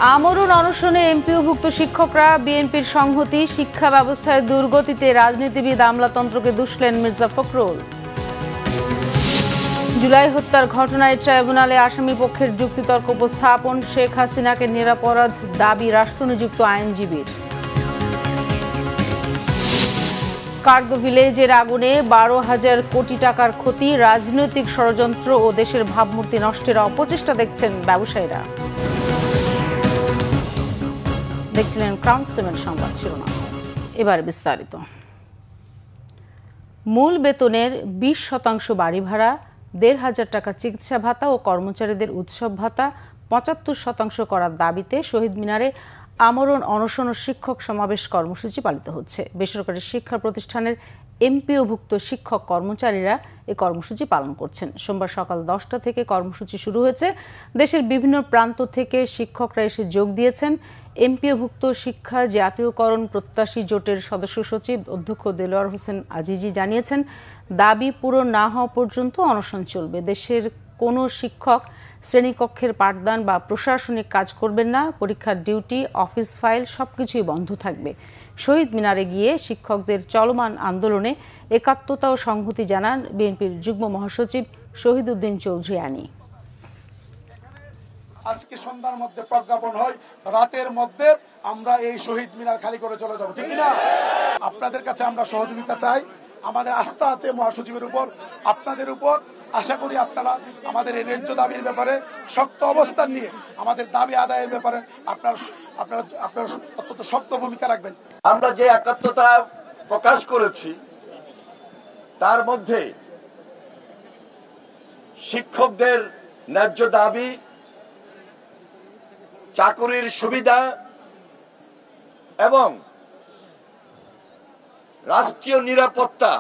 আমরণ অনশনে এমপিওভুক্ত শিক্ষকরা বিএনপির সংহতি, শিক্ষা ব্যবস্থায় দুর্গতিতে রাজনীতিবিদ আমলাতন্ত্রকে দুষলেন মির্জা ফখরুল। জুলাই হত্যার ঘটনায় ট্রাইব্যুনালে আসামি পক্ষের যুক্তিতর্ক উপস্থাপন, শেখ হাসিনাকে নিরাপরাধ দাবি রাষ্ট্রনিযুক্ত আইনজীবীর। কার্গো ভিলেজের আগুনে 12,000 কোটি টাকার ক্ষতি, রাজনৈতিক ষড়যন্ত্র ও দেশের ভাবমূর্তি নষ্টের অপচেষ্টা দেখছেন ব্যবসায়ীরা। দেখছিলেন ক্রাউন সিমেন্ট সংবাদ শিরোনাম, এবারে বিস্তারিত। মূল বেতনের 20% বাড়ি ভাড়া, 1,500 টাকা চিকিৎসা ভাতা ও কর্মচারীদের উৎসব ভাতা 75% করার দাবিতে শহীদ মিনারে আমরণ অনশন ও শিক্ষক সমাবেশ কর্মসূচি পালিত হচ্ছে। বেসরকারি শিক্ষা প্রতিষ্ঠানের এমপিওভুক্ত শিক্ষক কর্মচারীরা এই কর্মসূচি পালন করছেন। সোমবার সকাল 10টা থেকে কর্মসূচি শুরু হয়েছে। দেশের বিভিন্ন প্রান্ত থেকে শিক্ষকরা এসে যোগ দিয়েছেন। এমপিওভুক্ত শিক্ষা জাতীয়করণ প্রত্যাশী জোটের সদস্য সচিব অধ্যক্ষ দেলোয়ার হোসেন আজিজি জানিয়েছেন, দাবি পূরণ না হওয়া পর্যন্ত অনশন চলবে। দেশের কোনো শিক্ষক শ্রেণীকক্ষের পাঠদান বা প্রশাসনিক কাজ করবেন না। পরীক্ষার ডিউটি, অফিস ফাইল সবকিছুই বন্ধ থাকবে। শহীদ মিনারে গিয়ে শিক্ষকদের চলমান আন্দোলনে একাত্মতা ও সংহতি জানান বিএনপির যুগ্ম মহাসচিব শহীদ উদ্দিন চৌধুরী আনি। আজকে সন্ধ্যার মধ্যে প্রজ্ঞাপন হয়, রাতের মধ্যে আমরা এই শহীদ মিনার খালি করে চলে যাব, ঠিক না? আপনাদের কাছে আমরা সহযোগিতা চাই। আমাদের আস্থা আছে মহাসচিবের উপর, আপনাদের উপর। আশা করি আপনারা আমাদের এই ন্যায্য দাবির ব্যাপারে শক্ত অবস্থান নিয়ে আমাদের দাবি আদায়ের ব্যাপারে আপনারা অত্যন্ত শক্ত ভূমিকা রাখবেন। আমরা যে একাত্মতা প্রকাশ করেছি তার মধ্যে শিক্ষকদের ন্যায্য দাবি, চাকুরির সুবিধা এবং রাষ্ট্রীয় নিরাপত্তা,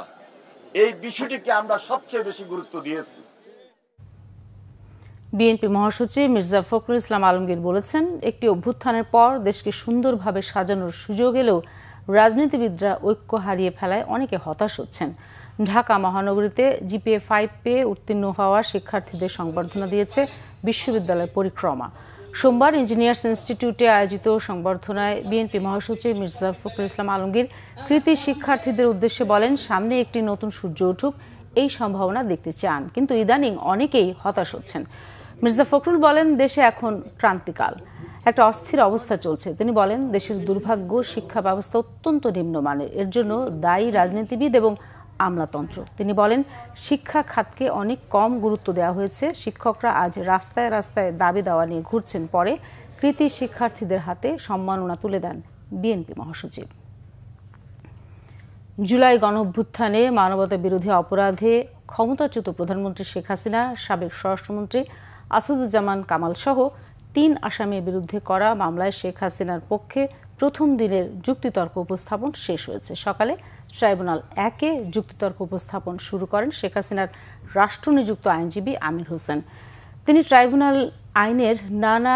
এই বিষয়টিকে আমরা সবচেয়ে বেশি গুরুত্ব দিয়েছি। বিএনপি মহাসচিব মির্জা ফখরুল ইসলাম আলমগীর বলেছেন, একটি অভ্যুত্থানের পর দেশকে সুন্দরভাবে সাজানোর সুযোগ এলেও রাজনীতিবিদরা ঐক্য হারিয়ে ফেলায় অনেকে হতাশ হচ্ছেন। ঢাকা মহানগরীতে জিপিএ 5 পেয়ে উত্তীর্ণ হওয়া শিক্ষার্থীদের সংবর্ধনা দিয়েছে বিশ্ববিদ্যালয় পরিক্রমা। সোমবার ইঞ্জিনিয়ার্স ইনস্টিটিউটে আয়োজিত সংবর্ধনায় বিএনপি মহাসচিব মির্জা ফখরুল ইসলাম আলমগীর কৃতি শিক্ষার্থীদের উদ্দেশ্যে বলেন, সামনে একটি নতুন সূর্য উঠুক এই সম্ভাবনা দেখতে চান, কিন্তু ইদানিং অনেকেই হতাশ হচ্ছেন। মির্জা ফখরুল বলেন, দেশে এখন ক্রান্তিকাল, একটা অস্থির অবস্থা চলছে। তিনি বলেন, দেশের দুর্ভাগ্য, শিক্ষা ব্যবস্থা অত্যন্ত নিম্নমানের, এর জন্য দায়ী রাজনীতিবিদ এবং আমলাতন্ত্র। তিনি বলেন, শিক্ষা খাতকে অনেক কম গুরুত্ব দেওয়া হয়েছে। শিক্ষকরা আজ রাস্তায় রাস্তায় দাবি দেওয়া নিয়ে ঘুরছেন। পরে কৃতি শিক্ষার্থীদের হাতে সম্মাননা তুলে দেন বিএনপি মহাসচিব। জুলাই গণঅভ্যুত্থানে মানবতা বিরোধী অপরাধে ক্ষমতাচ্যুত প্রধানমন্ত্রী শেখ হাসিনা, সাবেক স্বরাষ্ট্রমন্ত্রী আসাদুজ্জামান কামাল সহ 3 আসামির বিরুদ্ধে করা মামলায় শেখ হাসিনার পক্ষে প্রথম দিনের যুক্তিতর্ক উপস্থাপন শেষ হয়েছে। সকালে ট্রাইব্যুনাল 1-এ যুক্তিতর্ক উপস্থাপন শুরু করেন শেখ হাসিনার রাষ্ট্রনিযুক্ত আইনজীবী আমির হোসেন। তিনি ট্রাইব্যুনাল আইনের নানা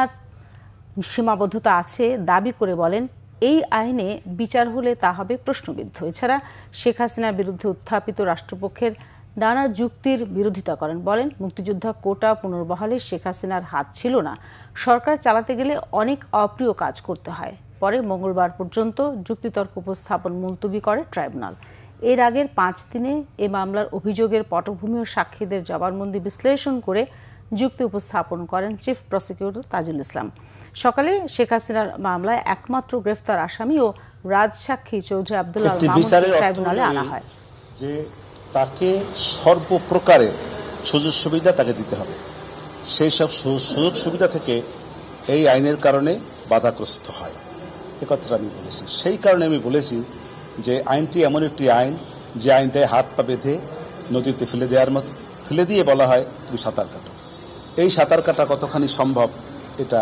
সীমাবদ্ধতা আছে দাবি করে বলেন, এই আইনে বিচার হলে তা হবে প্রশ্নবিদ্ধ। এছাড়া শেখ হাসিনার বিরুদ্ধে উত্থাপিত রাষ্ট্রপক্ষের নানা যুক্তির বিরোধিতা করেন। বলেন, মুক্তিযোদ্ধা কোটা পুনর্বহালে শেখ হাসিনার হাত ছিল না, সরকার চালাতে গেলে অনেক অপ্রিয় কাজ করতে হয়। পরে মঙ্গলবার পর্যন্ত যুক্তিতর্ক উপস্থাপন মুলতবি করে ট্রাইব্যুনাল। এর আগের 5 দিনে এ মামলার অভিযোগের পটভূমি ও সাক্ষীদের জবানবন্দি বিশ্লেষণ করে যুক্তি উপস্থাপন করেন চিফ প্রসিকিউটর তাজুল ইসলাম। সকালে শেখ হাসিনার মামলায় একমাত্র গ্রেফতার আসামি ও রাজসাক্ষী চৌধুরী আব্দুল্লাহ মামুনকে ট্রাইব্যুনালে আনা হয়। যে তাকে সর্বপ্রকারের সুযোগ সুবিধা তাকে দিতে হবে, সেই সব সুযোগ সুবিধা থেকে এই আইনের কারণে বাধাগ্রস্ত হয়, এ কথাটা আমি বলেছি। সেই কারণে আমি বলেছি যে আইনটি এমন একটি আইন, যে আইনটায় হাত পা বেঁধে নদীতে ফেলে দেওয়ার মতো, ফেলে দিয়ে বলা হয় তুমি সাঁতার কাটো। এই সাঁতার কাটা কতখানি সম্ভব এটা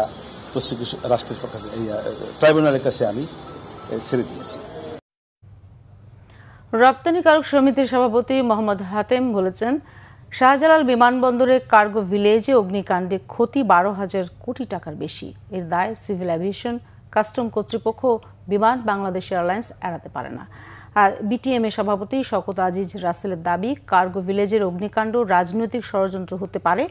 রাষ্ট্রের কাছে, এই ট্রাইব্যুনালের কাছে আমি ছেড়ে দিয়েছি। রপ্তানিকারক সমিতির সভাপতি মোহাম্মদ হাতেম বলেছেন, শাহজালাল বিমানবন্দরে কার্গো ভিলেজে অগ্নিকাণ্ডে ক্ষতি 12,000 কোটি টাকার বেশি। এর দায় সিভিল অ্যাভিয়েশন, কাস্টম কর্তৃপক্ষ, বিমান বাংলাদেশ এয়ারলাইন্স এড়াতে পারে না। আর বিটিএম এর সভাপতি শওকত আজিজ রাসেলের দাবি, কার্গো ভিলেজের অগ্নিকাণ্ড রাজনৈতিক ষড়যন্ত্র হতে পারে।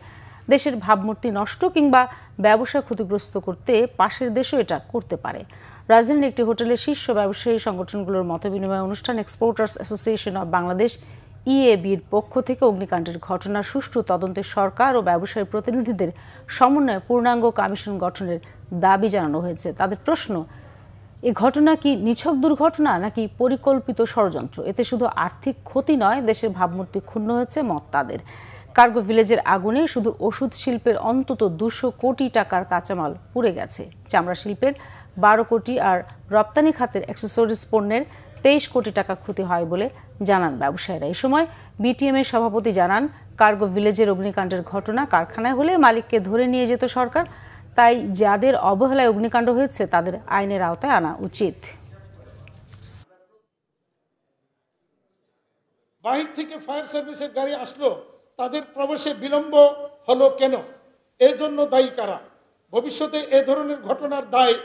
দেশের ভাবমূর্তি নষ্ট কিংবা ব্যবসা ক্ষতিগ্রস্ত করতে পাশের দেশও এটা করতে পারে। রাজধানীর একটি হোটেলের শীর্ষ ব্যবসায়ী সংগঠনগুলোর মতবিনিময় অনুষ্ঠান এক্সপোর্টার্স অ্যাসোসিয়েশন অব বাংলাদেশ ইএবির পক্ষ থেকে অগ্নিকাণ্ডের ঘটনার সুষ্ঠু তদন্তে সরকার ও ব্যবসায়ী প্রতিনিধিদের সমন্বয়ে পূর্ণাঙ্গ কমিশন গঠনের দাবি জানানো হয়েছে। তাদের প্রশ্ন, এই ঘটনা কি নিছক দুর্ঘটনা নাকি পরিকল্পিত ষড়যন্ত্র? এতে শুধু আর্থিক ক্ষতি নয়, দেশের ভাবমূর্তি ক্ষুণ্ণ হয়েছে মত তাদের। কার্গো ভিলেজের আগুনে শুধু ওষুধ শিল্পের অন্তত 200 কোটি টাকার কাঁচামাল পুড়ে গেছে, চামড়া শিল্পের 12 কোটি আর রপ্তানি খাতের অ্যাক্সেসরিজ পণ্যের 23 কোটি টাকা ক্ষতি হয় বলে জানান ব্যবসায়ীরা। এই সময় বিটিএম এর সভাপতি জানান, কার্গো ভিলেজের অগ্নিকাণ্ডের ঘটনা কারখানায় হলে মালিককে ধরে নিয়ে যেত সরকার, তাই যাদের অবহেলায় অগ্নিকাণ্ড হয়েছে তাদের আইনের আওতায় আনা উচিত। বাহির থেকে ফায়ার সার্ভিসের গাড়ি আসলো, তাদের প্রবেশে বিলম্ব হলো কেন? এর জন্য দায়ী কারা? ভবিষ্যতে এ ধরনের ঘটনার দায়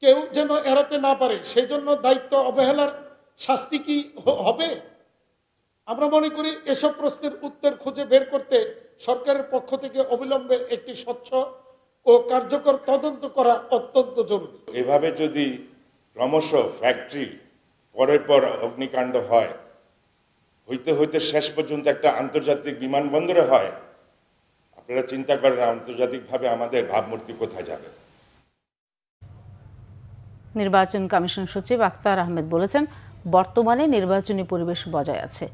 কেউ যেন এড়াতে না পারে, সেই জন্য দায়িত্ব অবহেলার শাস্তি কি হবে? আমরা মনে করি এসব প্রশ্নের উত্তর খুঁজে বের করতে সরকারের পক্ষ থেকে অবিলম্বে একটি স্বচ্ছ ও কার্যকর তদন্ত করা অত্যন্ত জরুরি। এভাবে যদি ক্রমশ ফ্যাক্টরি পরের পর অগ্নিকাণ্ড হয়, হইতে হইতে শেষ পর্যন্ত একটা আন্তর্জাতিক বিমানবন্দরে হয়, আপনারা চিন্তা করেন আন্তর্জাতিকভাবে আমাদের ভাবমূর্তি কোথায় যাবে। নির্বাচন কমিশন সচিব আখতার আহমেদ বলেছেন, বর্তমানে নির্বাচনী পরিবেশ বজায় আছে।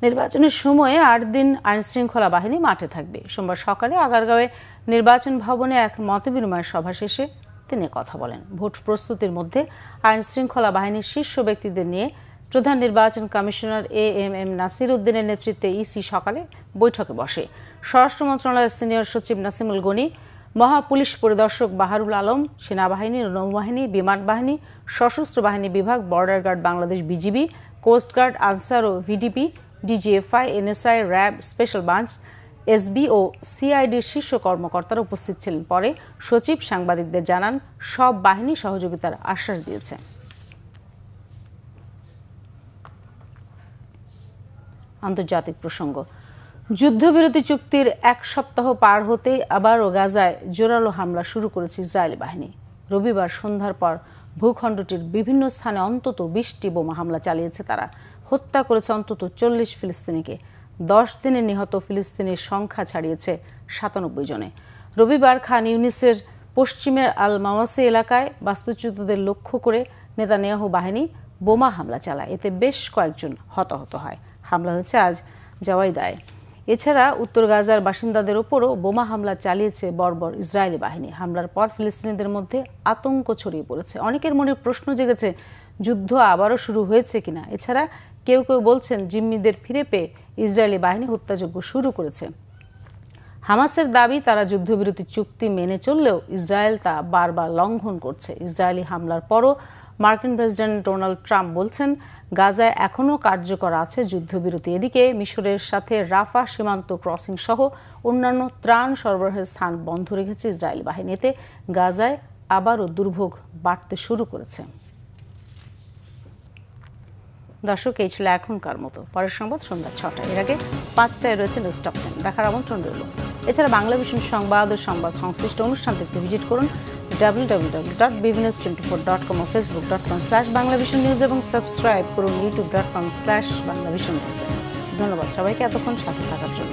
নির্বাচনের সময়ে 8 দিন আইনশৃঙ্খলা বাহিনী মাঠে থাকবে। সোমবার সকালে আগারগাঁওয়ে নির্বাচন ভবনে এক মতবিনিময় সভা শেষে তিনি কথা বলেন। ভোট প্রস্তুতির মধ্যে আইনশৃঙ্খলা বাহিনীর শীর্ষ ব্যক্তিদের নিয়ে প্রধান নির্বাচন কমিশনার এএমএম নাসির উদ্দিনের নেতৃত্বে ইসি সকালে বৈঠকে বসে। স্বরাষ্ট্র মন্ত্রণালয়ের সিনিয়র সচিব নাসিমুল গনি, মহাপুলিশ পরিদর্শক বাহারুল আলম, সেনাবাহিনী, নৌবাহিনী, বিমান বাহিনী, সশস্ত্র বাহিনী বিভাগ, border guard Bangladesh, BGB, coastguard, Ansar ও VDP, DGFI, NSI, RAB, special branch, SB ও সিআইডির শীর্ষ কর্মকর্তারা উপস্থিত ছিলেন। পরে সচিব সাংবাদিকদের জানান, সব বাহিনী সহযোগিতার আশ্বাস দিয়েছে। আন্তর্জাতিক প্রসঙ্গ, যুদ্ধবিরতি চুক্তির 1 সপ্তাহ পার হতেই আবারও গাজায় জোরালো হামলা শুরু করেছে ইসরায়েলি বাহিনী। রবিবার সন্ধ্যার পর ভূখণ্ডটির বিভিন্ন স্থানে অন্তত 20টি বোমা হামলা চালিয়েছে তারা। হত্যা করেছে অন্তত 40 ফিলিস্তিনিকে। 10 দিনে নিহত ফিলিস্তিনির সংখ্যা ছাড়িয়েছে 97 জনে। রবিবার খান ইউনিসের পশ্চিমের আল মাওয়াসি এলাকায় বাস্তুচ্যুতদের লক্ষ্য করে নেতানিয়াহু বাহিনী বোমা হামলা চালায়। এতে বেশ কয়েকজন হতাহত হয়। হামলা হয়েছে আজ জাওয়াইদায়। এছাড়া উত্তর গাজার বাসিন্দাদের ওপরও বোমা হামলা চালিয়েছে বর্বর ইসরায়েলি বাহিনী। হামলার পর ফিলিস্তিনিদের মধ্যে আতঙ্ক ছড়িয়ে পড়েছে। অনেকের মনে প্রশ্ন জেগেছে, যুদ্ধ আবারও শুরু হয়েছে কিনা। এছাড়া কেউ কেউ বলছেন, জিম্মিদের ফিরে পেয়ে ইসরায়েলি বাহিনী হত্যাযজ্ঞ শুরু করেছে। হামাসের দাবি, তারা যুদ্ধবিরতি চুক্তি মেনে চললেও ইসরায়েল তা বারবার লঙ্ঘন করছে। ইসরায়েলি হামলার পরও মার্কিন প্রেসিডেন্ট ডোনাল্ড ট্রাম্প বলছেন, গাজায় এখনও কার্যকর আছে যুদ্ধবিরতি। এদিকে মিশরের সাথে রাফা সীমান্ত ক্রসিং সহ অন্যান্য ত্রাণ সরবরাহের স্থান বন্ধ রেখেছে ইসরায়েলি বাহিনী। এতে গাজায় আবারও দুর্ভোগ বাড়তে শুরু করেছে। দর্শক, এই ছিল এখনকার মতো। পরের সংবাদ সন্ধ্যা 6টায়। এর আগে 5টায় রয়েছে নিউজ টপ 10 দেখার আমন্ত্রণ রইল। এছাড়া বাংলাভিশন সংবাদ ও সংবাদ সংশ্লিষ্ট অনুষ্ঠান দেখতে ভিজিট করুন www.bvnews24.com ও facebook.com/banglavisionnews এবং সাবস্ক্রাইব করুন youtube.com/banglavisionnews। ধন্যবাদ সবাইকে এতক্ষণ সাথে থাকার জন্য।